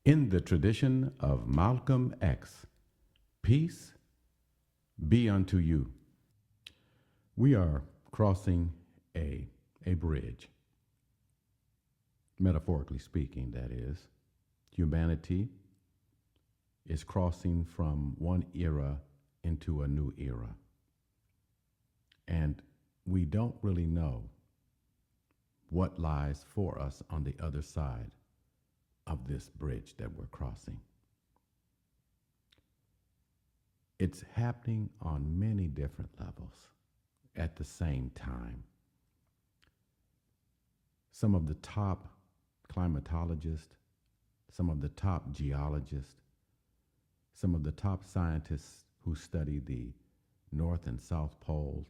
In the tradition of Malcolm X, peace be unto you. We are crossing a bridge, metaphorically speaking, that is. Humanity is crossing from one era into a new era. And we don't really know what lies for us on the other side of this bridge that we're crossing. It's happening on many different levels at the same time. Some of the top climatologists, some of the top geologists, some of the top scientists who study the North and South poles,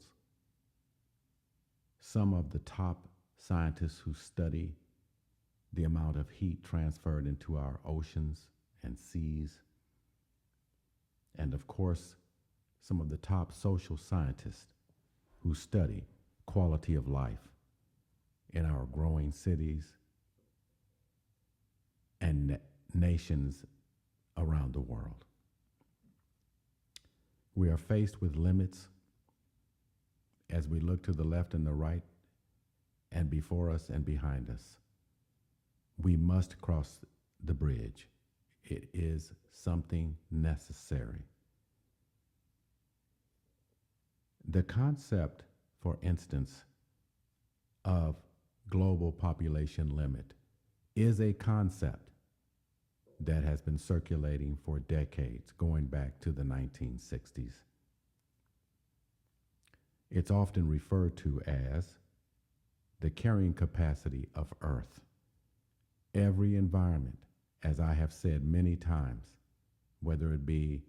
some of the top scientists who study the amount of heat transferred into our oceans and seas, and of course, some of the top social scientists who study quality of life in our growing cities and nations around the world. We are faced with limits as we look to the left and the right, and before us and behind us. We must cross the bridge. It is something necessary. The concept, for instance, of global population limit is a concept that has been circulating for decades, going back to the 1960s. It's often referred to as the carrying capacity of Earth. Every environment, as I have said many times, whether it be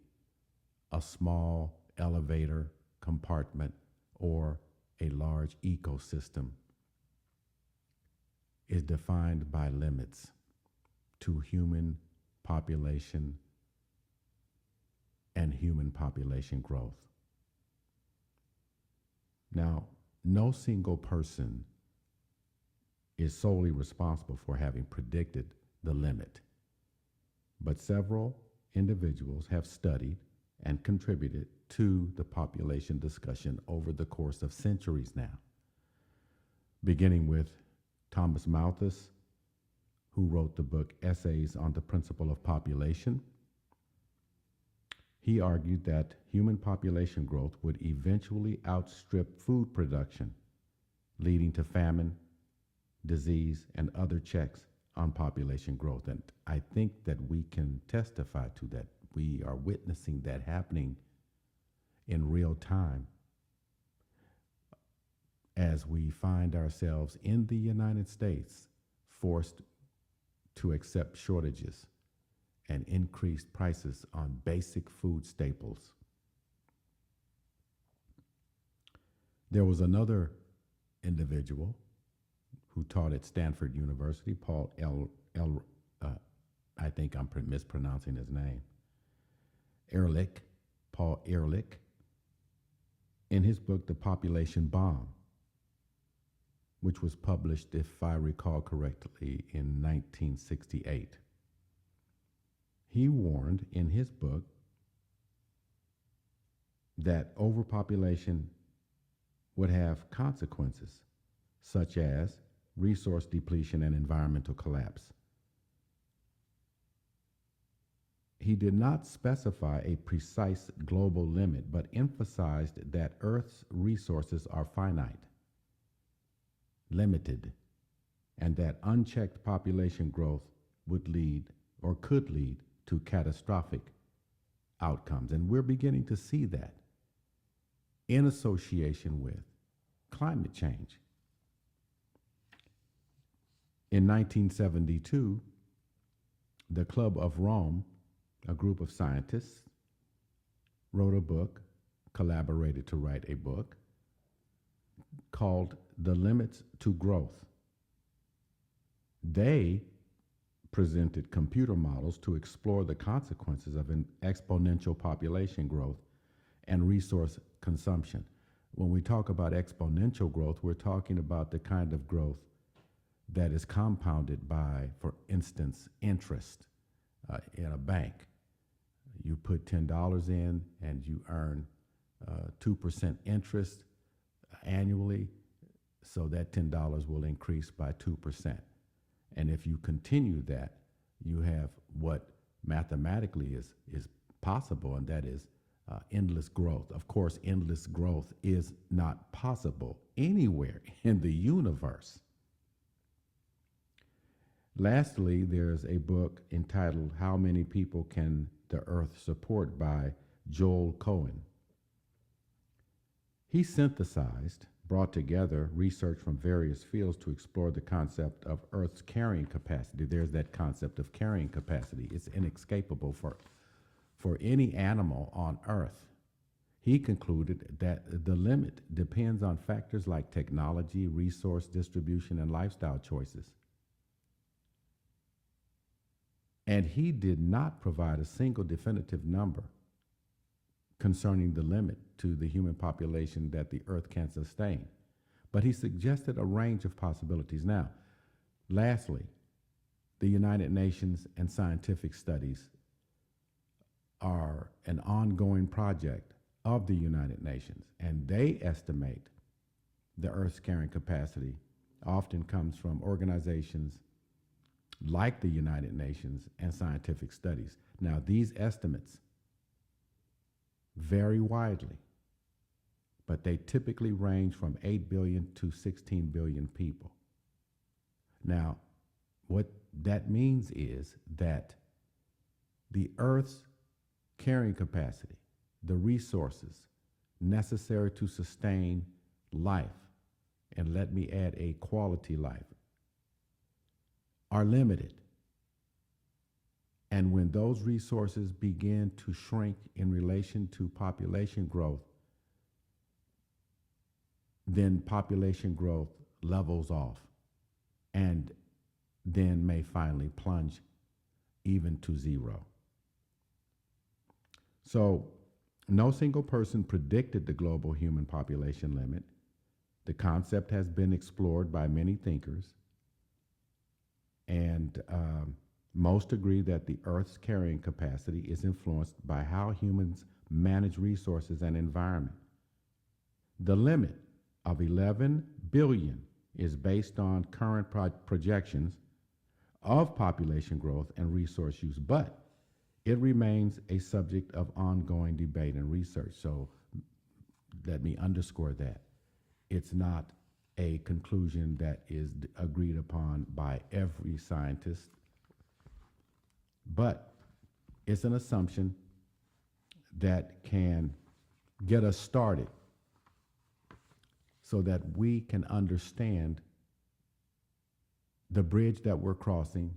a small elevator compartment or a large ecosystem, is defined by limits to human population and human population growth. Now, no single person is solely responsible for having predicted the limit, but several individuals have studied and contributed to the population discussion over the course of centuries now, beginning with Thomas Malthus, who wrote the book Essays on the Principle of Population. He argued that human population growth would eventually outstrip food production, leading to famine, disease, and other checks on population growth. And I think that we can testify to that. We are witnessing that happening in real time as we find ourselves in the United States forced to accept shortages and increased prices on basic food staples. There was another individual who taught at Stanford University, I think I'm mispronouncing his name, Paul Ehrlich, in his book, The Population Bomb, which was published, if I recall correctly, in 1968. He warned in his book that overpopulation would have consequences such as resource depletion and environmental collapse. He did not specify a precise global limit, but emphasized that Earth's resources are finite, limited, and that unchecked population growth would lead or could lead to catastrophic outcomes. And we're beginning to see that in association with climate change. In 1972, the Club of Rome, a group of scientists, wrote a book, collaborated to write a book called The Limits to Growth. They presented computer models to explore the consequences of an exponential population growth and resource consumption. When we talk about exponential growth, we're talking about the kind of growth that is compounded by, for instance, interest in a bank. You put $10 in and you earn 2% interest annually, so that $10 will increase by 2%. And if you continue that, you have what mathematically is possible, and that is endless growth. Of course, endless growth is not possible anywhere in the universe. Lastly, there's a book entitled How Many People Can the Earth Support by Joel Cohen. He synthesized, brought together research from various fields to explore the concept of Earth's carrying capacity. There's that concept of carrying capacity. It's inescapable for any animal on Earth. He concluded that the limit depends on factors like technology, resource distribution, and lifestyle choices. And he did not provide a single definitive number concerning the limit to the human population that the Earth can sustain. But he suggested a range of possibilities. Now, lastly, the United Nations and scientific studies are an ongoing project of the United Nations, and they estimate the Earth's carrying capacity often comes from organizations like the United Nations and scientific studies. Now, these estimates vary widely, but they typically range from 8 billion to 16 billion people. Now, what that means is that the Earth's carrying capacity, the resources necessary to sustain life, and let me add a quality life, are limited. And when those resources begin to shrink in relation to population growth, then population growth levels off and then may finally plunge even to zero. So no single person predicted the global human population limit. The concept has been explored by many thinkers, and most agree that the Earth's carrying capacity is influenced by how humans manage resources and environment. The limit of 11 billion is based on current projections of population growth and resource use, but it remains a subject of ongoing debate and research. So let me underscore that. It's not a conclusion that is agreed upon by every scientist, but it's an assumption that can get us started so that we can understand the bridge that we're crossing,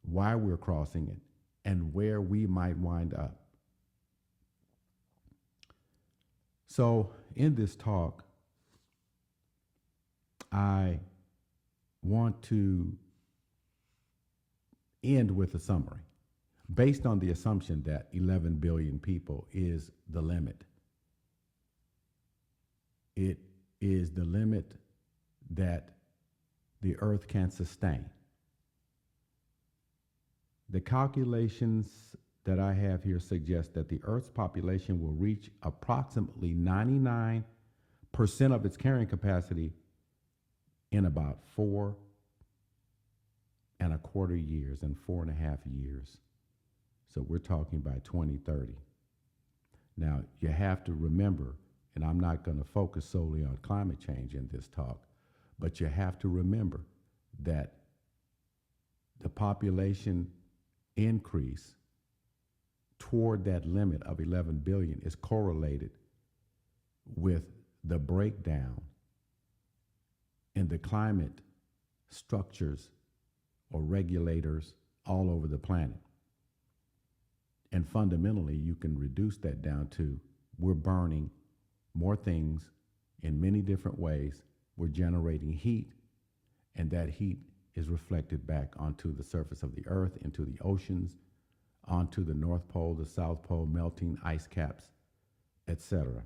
why we're crossing it, and where we might wind up. So in this talk, I want to end with a summary based on the assumption that 11 billion people is the limit. It is the limit that the Earth can sustain. The calculations that I have here suggest that the Earth's population will reach approximately 99% of its carrying capacity in about 4.25 years and 4.5 years. So we're talking by 2030. Now, you have to remember, and I'm not going to focus solely on climate change in this talk, but you have to remember that the population increase toward that limit of 11 billion is correlated with the breakdown in the climate structures or regulators all over the planet. And fundamentally, you can reduce that down to we're burning more things in many different ways. We're generating heat, and that heat is reflected back onto the surface of the Earth, into the oceans, onto the North Pole, the South Pole, melting ice caps, etc.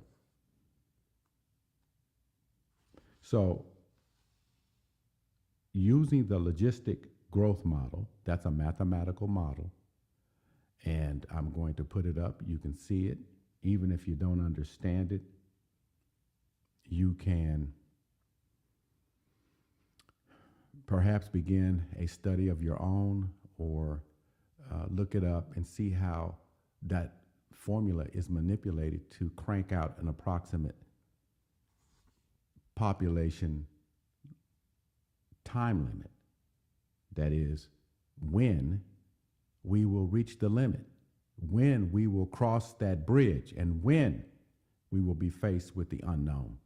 So, using the logistic growth model, that's a mathematical model, And I'm going to put it up. You can see it. Even if you don't understand it, you can perhaps begin a study of your own, or look it up and see how that formula is manipulated to crank out an approximate population time limit. That is, when we will reach the limit, when we will cross that bridge, and when we will be faced with the unknown.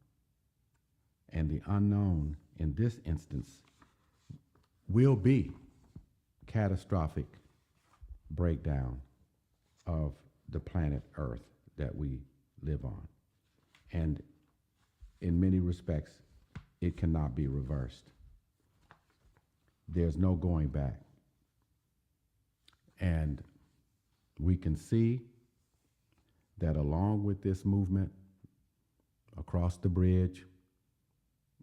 And the unknown in this instance will be catastrophic breakdown of the planet Earth that we live on. And in many respects, it cannot be reversed. There's no going back. And we can see that along with this movement across the bridge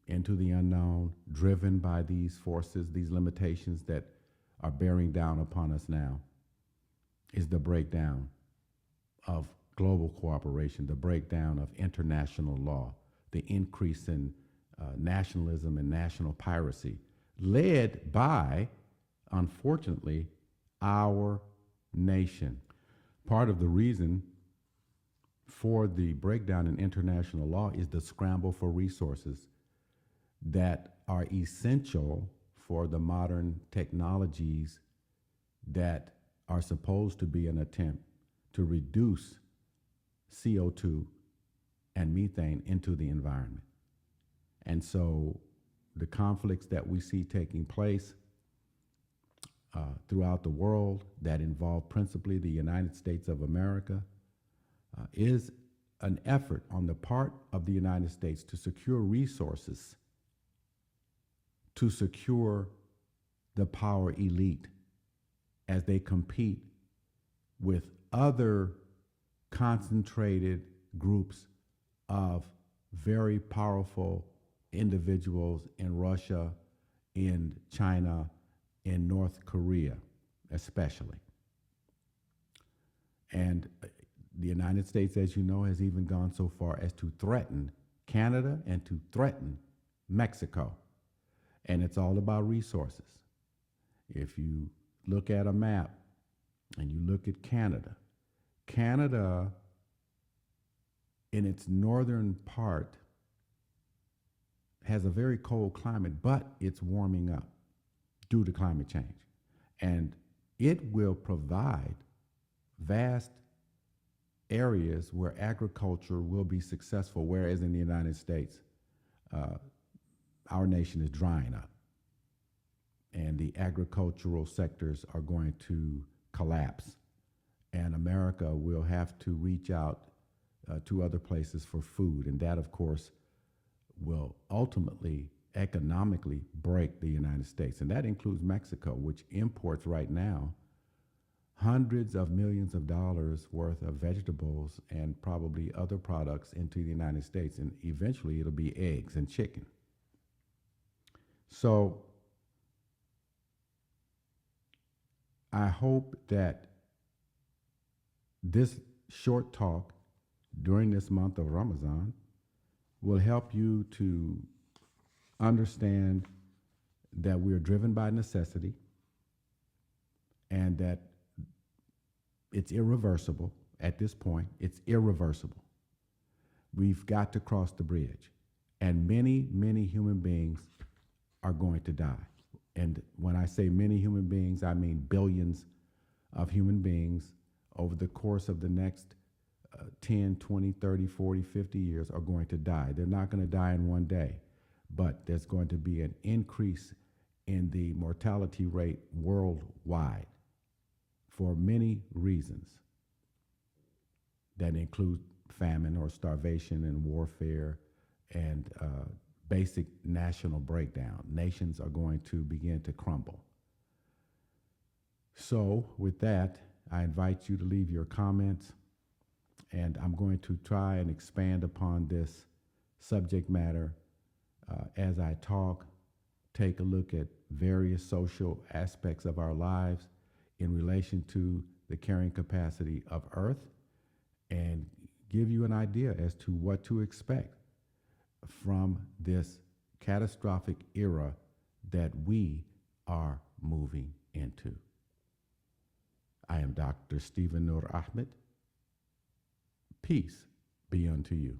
into the unknown, driven by these forces, these limitations that are bearing down upon us now, is the breakdown of global cooperation, the breakdown of international law, the increase in nationalism and national piracy, led by, unfortunately, our nation. Part of the reason for the breakdown in international law is the scramble for resources that are essential for the modern technologies that are supposed to be an attempt to reduce CO2 and methane into the environment. And so the conflicts that we see taking place throughout the world that involve principally the United States of America is an effort on the part of the United States to secure resources, to secure the power elite as they compete with other concentrated groups of very powerful individuals in Russia, in China, in North Korea, especially. And the United States, as you know, has even gone so far as to threaten Canada and to threaten Mexico. And it's all about resources. If you look at a map and you look at Canada, Canada in its northern part has a very cold climate, but it's warming up due to climate change. And it will provide vast areas where agriculture will be successful, whereas in the United States, our nation is drying up. And the agricultural sectors are going to collapse. And America will have to reach out to other places for food. And that, of course, will ultimately economically break the United States. And that includes Mexico, which imports right now hundreds of millions of dollars worth of vegetables and probably other products into the United States. And eventually it'll be eggs and chicken. So I hope that this short talk during this month of Ramadan will help you to understand that we are driven by necessity and that it's irreversible at this point. It's irreversible. We've got to cross the bridge. And many, many human beings are going to die. And when I say many human beings, I mean billions of human beings over the course of the next 10, 20, 30, 40, 50 years are going to die. They're not going to die in one day, but there's going to be an increase in the mortality rate worldwide for many reasons that include famine or starvation and warfare and basic national breakdown. Nations are going to begin to crumble. So with that, I invite you to leave your comments, and I'm going to try and expand upon this subject matter as I talk, take a look at various social aspects of our lives in relation to the carrying capacity of Earth and give you an idea as to what to expect from this catastrophic era that we are moving into. I am Dr. Stephen Nur Ahmed. Peace be unto you.